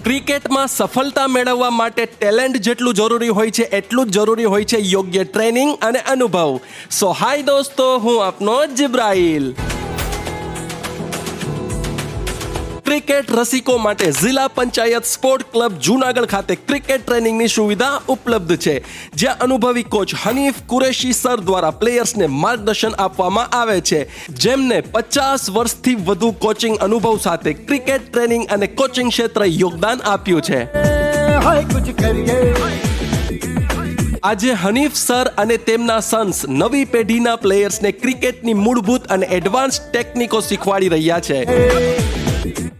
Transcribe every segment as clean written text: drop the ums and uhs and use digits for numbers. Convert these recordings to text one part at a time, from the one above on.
ક્રિકેટમાં સફળતા મેળવવા માટે ટેલેન્ટ જેટલું જરૂરી હોય છે એટલું જ જરૂરી હોય છે યોગ્ય ટ્રેનિંગ અને અનુભવ. સો હાય દોસ્તો, હું આપનો જિબ્રાઈલ. ક્રિકેટ રસિકો માટે જિલ્લા પંચાયત સ્પોર્ટ ક્લબ જૂનાગઢ ખાતે ક્રિકેટ ટ્રેનિંગની સુવિધા ઉપલબ્ધ છે, જ્યાં અનુભવી કોચ હનીફ કુરેશી સર દ્વારા પ્લેયર્સને માર્ગદર્શન આપવામાં આવે છે, જેમને 50 વર્ષથી વધુ કોચિંગ અનુભવ સાથે ક્રિકેટ ટ્રેનિંગ અને કોચિંગ ક્ષેત્રે યોગદાન આપ્યું છે. આજે હનીફ સર અને તેમના સન્સ નવી પેઢીના પ્લેયર્સને ક્રિકેટની મૂળભૂત અને એડવાન્સ ટેકનિકો શીખવાડી રહ્યા છે.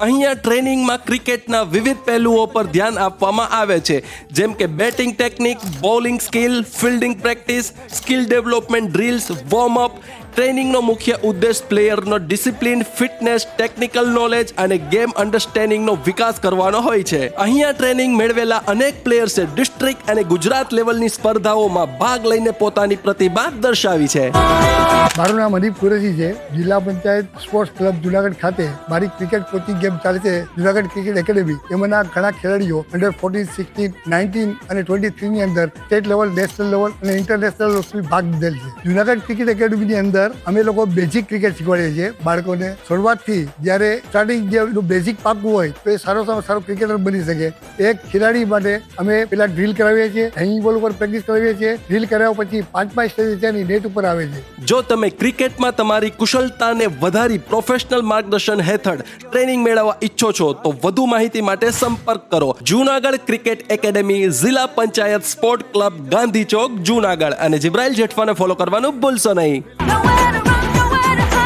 અહીંયા ટ્રેનિંગમાં ક્રિકેટના વિવિધ પહેલુઓ પર ધ્યાન આપવામાં આવે છે, જેમ કે batting technique, bowling skill, fielding practice, skill development drills, warmup. ટ્રેનિંગનો મુખ્ય ઉદ્દેશ પ્લેયરનો ડિસિપ્લિન, ફિટનેસ, ટેકનિકલ નોલેજ અને ગેમ અન્ડરસ્ટેન્ડિંગનો વિકાસ કરવાનો હોય છે. અહીંયા ટ્રેનિંગ મેળવેલા અનેક પ્લેયર્સે ડિસ્ટ્રિક્ટ અને ગુજરાત લેવલની સ્પર્ધાઓમાં ભાગ લઈને પોતાની પ્રતિભા દર્શાવી છે. મારું નામ હનીફ કુરેશી છે. જિલ્લા પંચાયત સ્પોર્ટ્સ ક્લબ જુનાગઢ ખાતે મારી ક્રિકેટ કોચિંગ ગેમ ચાલે છે, જુનાગઢ ક્રિકેટ એકેડમી. એમાંના ઘણા ખેલાડીઓ અંડર 14, 16, 19 અને 23 ની અંદર સ્ટેટ લેવલ, નેશનલ લેવલ અને ઇન્ટરનેશનલ સુધી ભાગ લીધેલ છે. જુનાગઢ ક્રિકેટ એકેડમીની અંદર અમે લોકો બેઝિક ક્રિકેટ શીખવાડીએ છીએ બાળકોને. શરૂઆતથી જ્યારે સ્ટાર્ટિંગ જે બેઝિક પાકવું હોય તો એ સારો ક્રિકેટર બની શકે. એક ખેલાડી માટે અમે પેલા ડ્રીલ કરાવીએ છીએ, હેંગિંગ બોલ ઉપર પ્રેક્ટિસ કરાવીએ છીએ. ડ્રીલ કરાવ્યા પછી 5 સ્ટેજ ત્યાંની નેટ ઉપર આવે છે. જો તમે ક્રિકેટમાં તમારી કુશળતાને વધારી પ્રોફેશનલ માર્ગદર્શન હેઠળ ટ્રેનિંગ મેળવવા ઈચ્છો છો તો વધુ માહિતી માટે સંપર્ક કરો જૂનાગઢ ક્રિકેટ એકેડમી, જિલ્લા પંચાયત સ્પોર્ટ ક્લબ, ગાંધી ચોક, જૂનાગઢ. અને જિબ્રાઈલ જેઠવાને ફોલો કરવાનું ભૂલશો નહીં.